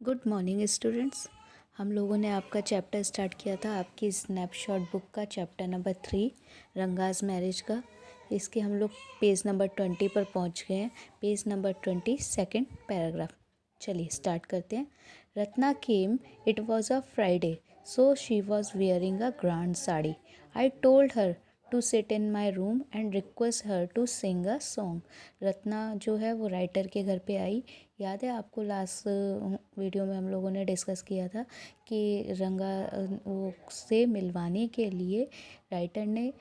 Good morning students. हम लोगों ने आपका चैप्टर स्टार्ट किया था आपकी स्नैपशॉट बुक का चैप्टर नंबर 3 रंगाज मैरिज का। इसके हम लोग पेज नंबर 20 पर पहुंच गए हैं। Page number 20 second paragraph. चलिए स्टार्ट करते हैं। Ratna came, it was a Friday, so she was wearing a grand sari. I told her to sit in my room and request her to sing a song. Ratna जो है वो writer के घर पे आई। याद है आपको लास्ट वीडियो में हम लोगों ने डिस्कस किया था कि रंगा वो से मिलवाने के लिए राइटर ने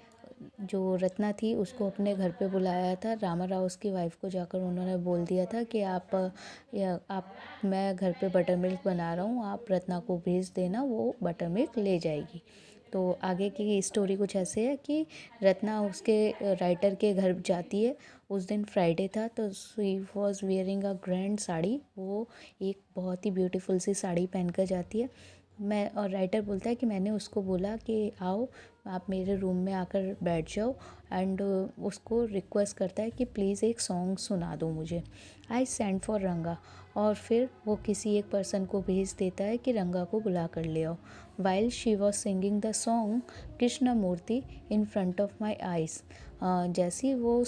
जो रत्ना थी उसको अपने घर पे बुलाया था। रामा राव उसकी वाइफ को जाकर उन्होंने बोल दिया था कि आप मैं घर पे बटर मिल्क बना रहा हूँ, आप रत्ना को भेज देना, वो बटर मिल्क ले जाएगी। तो आगे की स्टोरी कुछ ऐसे है कि रत्ना उसके राइटर के घर जाती है। उस दिन फ्राइडे था तो she was wearing a grand sari. वो एक बहुत ही ब्यूटीफुल सी साड़ी पहन कर जाती है। और राइटर बोलता है कि मैंने उसको बोला कि आओ आप मेरे रूम में आकर बैठ जाओ, एंड उसको रिक्वेस्ट करता है कि प्लीज़ एक सॉन्ग सुना दो मुझे। आई सेंड फॉर रंगा, और फिर वो किसी एक पर्सन को भेज देता है कि रंगा को बुला कर ले आओ। While she was singing the song Krishna Murti in front of my eyes. जैसे ही वो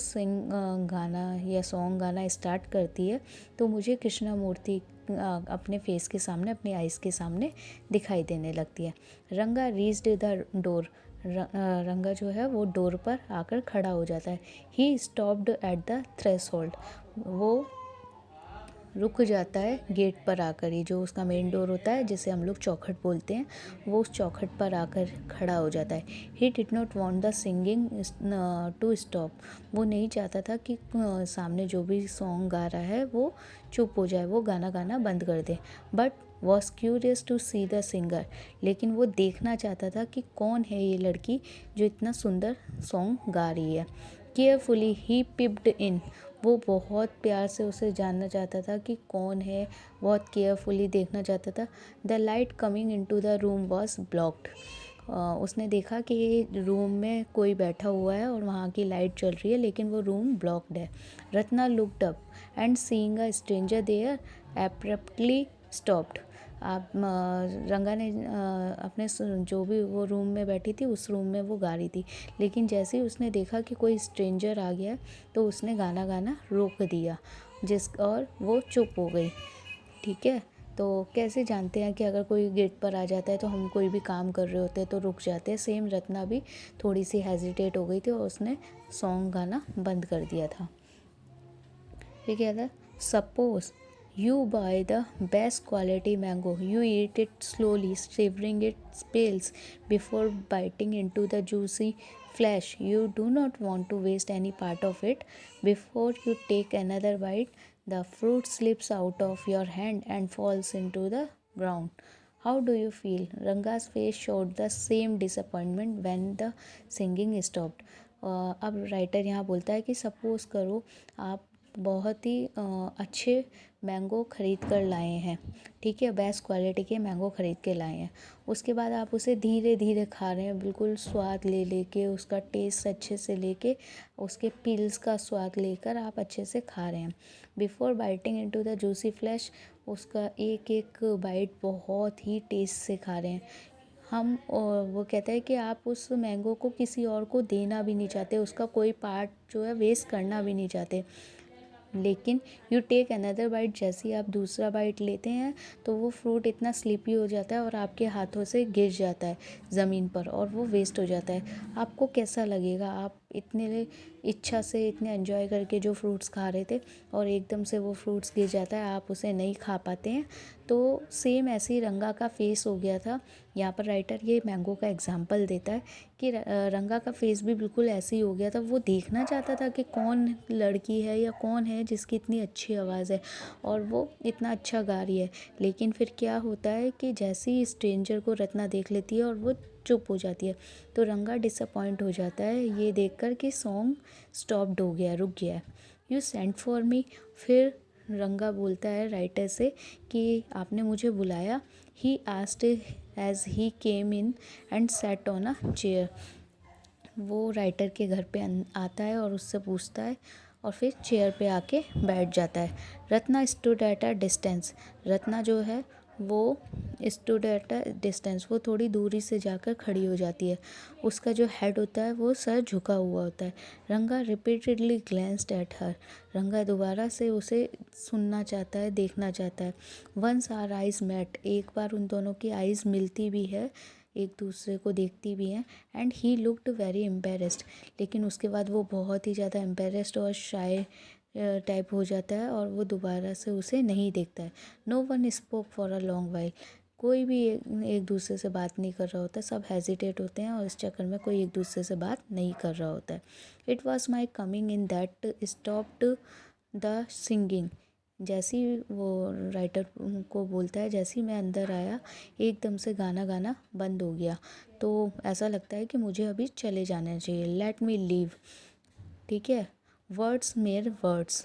गाना या सॉन्ग गाना स्टार्ट करती है तो मुझे कृष्णा मूर्ति अपने फेस के सामने, अपने आइज़ के सामने दिखाई देने लगती है। रंगा रीच्ड द डोर। रंगा जो है वो डोर पर आकर खड़ा हो जाता है। He stopped at the threshold. वो रुक जाता है गेट पर आकर ही, जो उसका मेन डोर होता है जिसे हम लोग चौखट बोलते हैं, वो उस चौखट पर आकर खड़ा हो जाता है। He did not want the singing to stop. वो नहीं चाहता था कि सामने जो भी सॉन्ग गा रहा है वो चुप हो जाए, वो गाना गाना बंद कर दे। But was curious to see the singer. लेकिन वो देखना चाहता था कि कौन है ये लड़की जो इतना सुंदर सॉन्ग गा रही है। केयरफुली ही पिप्ड इन। वो बहुत प्यार से उसे जानना चाहता था कि कौन है, बहुत केयरफुली देखना चाहता था। The light coming into the room was blocked. उसने देखा कि रूम में कोई बैठा हुआ है और वहाँ की लाइट चल रही है, लेकिन वो रूम ब्लॉक्ड है। Ratna looked up and seeing a stranger there abruptly stopped. आप रंगा ने अपने जो भी वो रूम में बैठी थी उस रूम में वो गा रही थी, लेकिन जैसे ही उसने देखा कि कोई स्ट्रेंजर आ गया तो उसने गाना गाना रोक दिया, और वो चुप हो गई। ठीक है, तो कैसे जानते हैं कि अगर कोई गेट पर आ जाता है तो हम कोई भी काम कर रहे होते हैं तो रुक जाते हैं। सेम रत्ना भी थोड़ी सी हेजिटेट हो गई थी और उसने सॉन्ग गाना बंद कर दिया था। ये क्या था? Suppose you buy the best quality mango, you eat it slowly, savoring its peels before biting into the juicy flesh. You do not want to waste any part of it. Before you take another bite, the fruit slips out of your hand and falls into the ground. How do you feel? Ranga's face showed the same disappointment when the singing stopped. अब writer यहाँ बोलता है कि suppose करो आप बहुत ही अच्छे mango ख़रीद कर लाए हैं। ठीक है, बेस्ट क्वालिटी के मैंगो ख़रीद के लाए हैं। उसके बाद आप उसे धीरे धीरे खा रहे हैं, बिल्कुल स्वाद ले लेके, उसका टेस्ट अच्छे से लेके, उसके पील्स का स्वाद लेकर आप अच्छे से खा रहे हैं। Before biting into the juicy flash, उसका एक एक बाइट बहुत ही टेस्ट से खा रहे हैं हम। और वो कहता है कि आप उस मैंगो को किसी और को देना भी नहीं चाहते, उसका कोई पार्ट जो है वेस्ट करना भी नहीं चाहते। लेकिन यू टेक अनदर बाइट, जैसे ही आप दूसरा बाइट लेते हैं तो वो फ्रूट इतना स्लिपी हो जाता है और आपके हाथों से गिर जाता है ज़मीन पर और वो वेस्ट हो जाता है। आपको कैसा लगेगा? आप इतने इच्छा से, इतने एंजॉय करके जो फ्रूट्स खा रहे थे और एकदम से वो फ्रूट्स गिर जाता है, आप उसे नहीं खा पाते हैं। तो सेम ऐसे ही रंगा का फेस हो गया था। यहाँ पर राइटर ये मैंगो का एग्जाम्पल देता है कि रंगा का फेस भी बिल्कुल ऐसे ही हो गया था। वो देखना चाहता था कि कौन लड़की है या कौन है जिसकी इतनी अच्छी आवाज़ है और वो इतना अच्छा गा रही है। लेकिन फिर क्या होता है कि जैसे ही स्ट्रेंजर को रत्ना देख लेती है और वो चुप हो जाती है, तो रंगा डिसअपॉइंट हो जाता है ये देखकर कि सॉन्ग स्टॉप्ड हो गया, रुक गया है। You sent for me. फिर रंगा बोलता है राइटर से कि आपने मुझे बुलाया। He asked as he came in and sat on a chair. वो राइटर के घर पे आता है और उससे पूछता है और फिर चेयर पे आके बैठ जाता है। Ratna stood at a distance, Ratna जो है वो स्टूड एट अ डिस्टेंस, वो थोड़ी दूरी से जाकर खड़ी हो जाती है। उसका जो हेड होता है वो सर झुका हुआ होता है। रंगा रिपीटेडली ग्लैंस्ड एट हर, रंगा दोबारा से उसे सुनना चाहता है, देखना चाहता है। वंस आर आइज मेट, एक बार उन दोनों की आइज़ मिलती भी है, एक दूसरे को देखती भी हैं। And he looked very embarrassed, लेकिन उसके बाद वो बहुत ही ज़्यादा एम्बेरस्ड और शाय टाइप हो जाता है और वो दोबारा से उसे नहीं देखता है। No one spoke for a long while, कोई भी एक दूसरे से बात नहीं कर रहा होता, सब हेजिटेट होते हैं और इस चक्कर में कोई एक दूसरे से बात नहीं कर रहा होता है। It was my coming in that stopped the singing, जैसी वो राइटर को बोलता है, जैसे ही मैं अंदर आया एकदम से गाना गाना बंद हो गया, तो ऐसा लगता है कि मुझे अभी चले जाना चाहिए। लेट मी लीव, ठीक है। वर्ड्स मेयर वर्ड्स,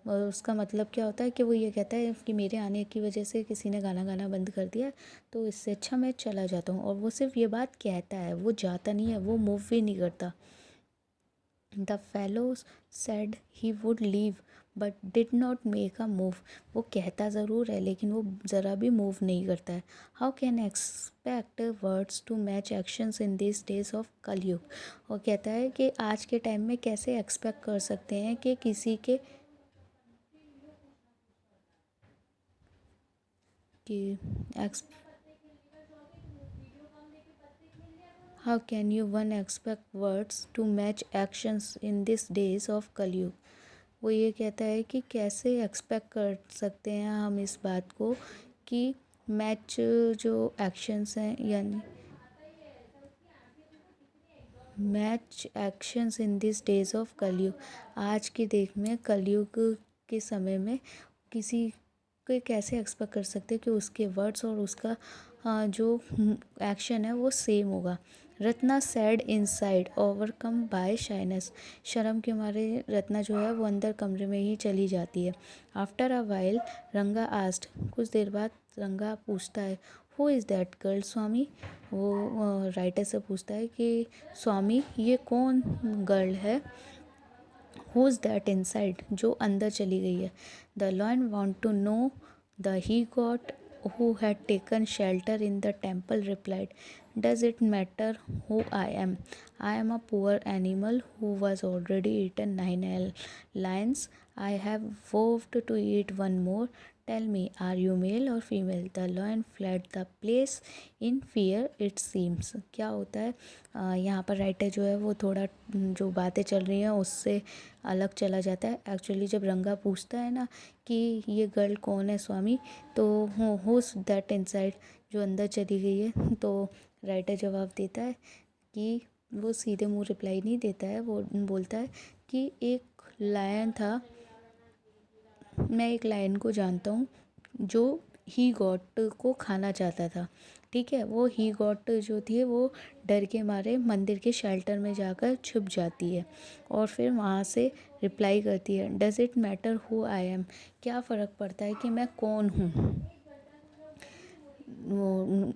उसका मतलब क्या होता है कि वो ये कहता है कि मेरे आने की वजह से किसी ने गाना गाना बंद कर दिया, तो इससे अच्छा मैं चला जाता हूँ। और वो सिर्फ ये बात कहता है, वो जाता नहीं है, वो मूव भी नहीं करता। The fellows said he would leave but did not make a move, वो कहता ज़रूर है लेकिन वो ज़रा भी मूव नहीं करता है। How can expect words to match actions in this days of Kalyug, और कहता है कि आज के टाइम में कैसे एक्सपेक्ट कर सकते हैं कि किसी के कि how can you one expect words to match actions in this days of Kalyug, वो ये कहता है कि कैसे एक्सपेक्ट कर सकते हैं हम इस बात को कि मैच जो एक्शंस हैं, यानी match actions in this days of कलयुग, आज के देख में कलयुग के समय में किसी को कैसे एक्सपेक्ट कर सकते हैं कि उसके वर्ड्स और उसका जो एक्शन है वो सेम होगा। Ratna sad inside overcome bye shyness, शर्म के मारे रत्ना जो है वो अंदर कमरे में ही चली जाती है। आफ्टर अ वाइल रंगा आस्ट, कुछ देर बाद रंगा पूछता है, हु इज़ दैट गर्ल स्वामी, वो राइटर से पूछता है कि स्वामी ये कौन गर्ल है। हु इज़ दैट इनसाइड, जो अंदर चली गई है। The lion want to know the he got who had taken shelter in the temple replied, does it matter who I am? I am a poor animal who was already eaten 9 lions. I have vowed to eat one more. Tell me, are you male or female? The lion fled the place in fear it seems, क्या होता है यहाँ पर writer जो है वो थोड़ा जो बातें चल रही हैं उससे अलग चला जाता है। एक्चुअली जब रंगा पूछता है ना कि ये गर्ल कौन है स्वामी, तो हुज दैट इनसाइड, जो अंदर चली गई है, तो राइटर जवाब देता है कि वो सीधे मुंह रिप्लाई नहीं देता है, वो बोलता है कि एक लायन था, मैं एक लायन को जानता हूँ जो ही गॉट को खाना चाहता था। ठीक है, वो ही गॉट जो थी वो डर के मारे मंदिर के शेल्टर में जाकर छुप जाती है और फिर वहाँ से रिप्लाई करती है, does it matter who I am, क्या फ़र्क पड़ता है कि मैं कौन हूँ। वो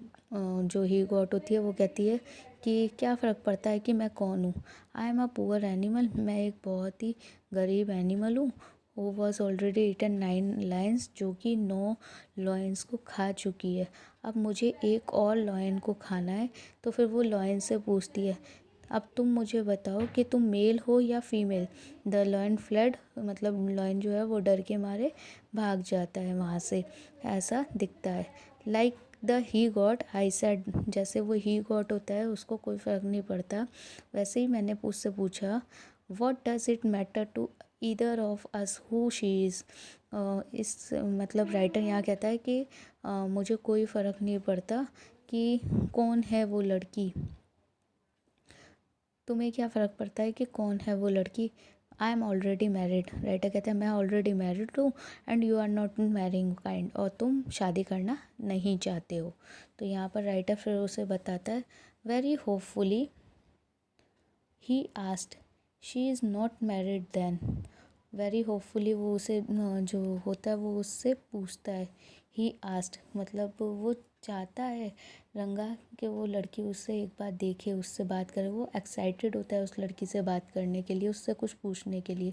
जो ही गॉट होती है वो कहती है कि क्या फ़र्क पड़ता है कि मैं कौन हूँ। I am a poor animal, मैं एक बहुत ही गरीब एनिमल हूँ। वो वॉज ऑलरेडी ईटन 9 लायंस, जो कि 9 लॉयंस को खा चुकी है। अब मुझे एक और लॉयन को खाना है। तो फिर वो लॉयन से पूछती है, अब तुम मुझे बताओ कि तुम मेल हो या फीमेल। द लॉयन फ्लड, मतलब लॉयन जो है वो डर के मारे भाग जाता है वहाँ से, ऐसा दिखता है। Like the he got I said, जैसे वो ही गॉट होता है उसको कोई फ़र्क नहीं पड़ता, वैसे ही मैंने उससे पूछा, what does it matter to either of us who she is. इस मतलब राइटर यहाँ कहता है कि मुझे कोई फ़र्क नहीं पड़ता कि कौन है वो लड़की, तुम्हें क्या फ़र्क पड़ता है कि कौन है वो लड़की। I am already married, writer कहता है मैं ऑलरेडी मैरिड हूँ, and you are not marrying kind, और तुम शादी करना नहीं चाहते हो। तो यहाँ पर राइटर फिर उसे बताता है, very hopefully he asked, she is not married then. Very hopefully वो उसे जो होता है वो उससे पूछता है ही आस्ट मतलब वो चाहता है रंगा कि वो लड़की उससे एक बार देखे, उससे बात करे। वो एक्साइटेड होता है उस लड़की से बात करने के लिए, उससे कुछ पूछने के लिए।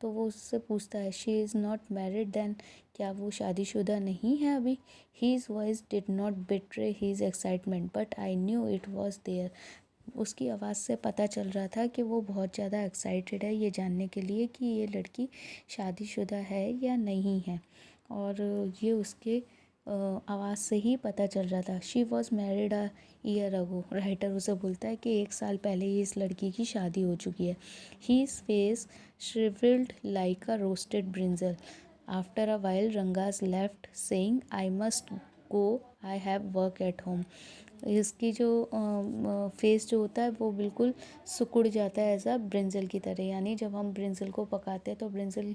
तो वो उससे पूछता है she is not married then, क्या वो शादीशुदा नहीं है अभी? His voice did not betray his excitement but I knew it was there. उसकी आवाज़ से पता चल रहा था कि वो बहुत ज़्यादा एक्साइटेड है ये जानने के लिए कि ये लड़की शादीशुदा है या नहीं है, और ये उसके आवाज़ से ही पता चल रहा था। She was married a year ago, writer उसे बोलता है कि 1 साल पहले ही इस लड़की की शादी हो चुकी है। His face shrivelled like a roasted brinjal. After a while Rangas left saying I must go, I have work at home. इसकी जो फेस जो होता है वो बिल्कुल सिकुड़ जाता है ऐसा ब्रिंजल की तरह। यानी जब हम ब्रिंजल को पकाते हैं तो ब्रिंजल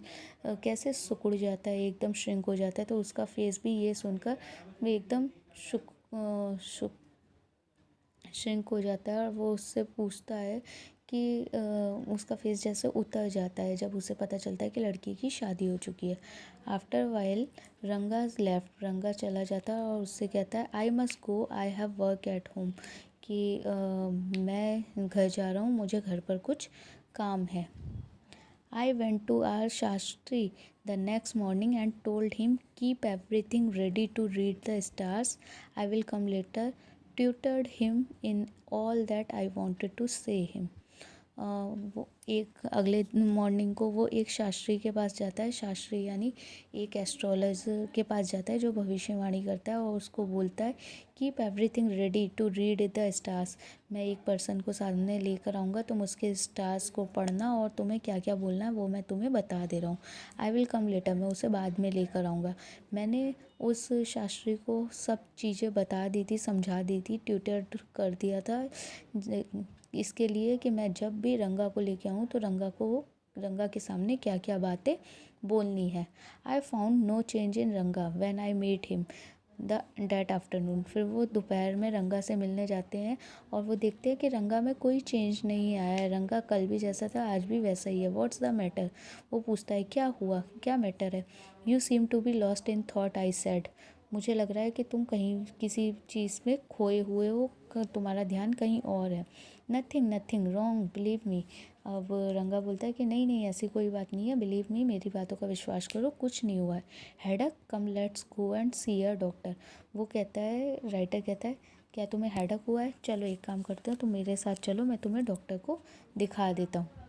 कैसे सिकुड़ जाता है, एकदम श्रिंक हो जाता है, तो उसका फेस भी ये सुनकर एकदम श्रिंक हो जाता है। और वो उससे पूछता है कि उसका फेस जैसे उतर जाता है जब उसे पता चलता है कि लड़की की शादी हो चुकी है। आफ्टर वाइल रंगा लेफ्ट, रंगा चला जाता है और उससे कहता है आई must go, I have work at home, कि मैं घर जा रहा हूँ, मुझे घर पर कुछ काम है। I went to our Shastri the next morning and told him, keep everything ready to read the stars. I will come later. Tutored him in all that I wanted to say him. वो एक अगले morning को वो एक शास्त्री के पास जाता है। शास्त्री यानी एक एस्ट्रोलॉजर के पास जाता है जो भविष्यवाणी करता है, और उसको बोलता है keep everything ready to read the stars. मैं एक पर्सन को सामने लेकर आऊँगा, तुम उसके स्टार्स को पढ़ना और तुम्हें क्या क्या बोलना है वो मैं तुम्हें बता दे रहा हूँ। आई विल कम लेटर, मैं उसे बाद में लेकर आऊँगा। मैंने उस शास्त्री को सब चीज़ें बता दी थी, समझा दी थी, ट्यूटर कर दिया था इसके लिए कि मैं जब भी रंगा को लेके आऊँ तो रंगा के सामने क्या क्या बातें बोलनी है। I found no change in Ranga when I met him that afternoon. फिर वो दोपहर में रंगा से मिलने जाते हैं और वो देखते हैं कि रंगा में कोई चेंज नहीं आया है। रंगा कल भी जैसा था आज भी वैसा ही है। What's the matter? वो पूछता है क्या हुआ, क्या मैटर है? You seem to be lost in thought, I said. मुझे लग रहा है कि तुम कहीं किसी चीज़ में खोए हुए हो, तुम्हारा ध्यान कहीं और है। Nothing wrong, believe me. अब रंगा बोलता है कि नहीं नहीं, ऐसी कोई बात नहीं है, बिलीव मी, मेरी बातों का विश्वास करो, कुछ नहीं हुआ है। Headache, come let's go and see a doctor. वो कहता है, राइटर कहता है क्या तुम्हें हेडक हुआ है? चलो एक काम करते हो, तुम मेरे साथ चलो, मैं तुम्हें डॉक्टर को दिखा देता हूँ।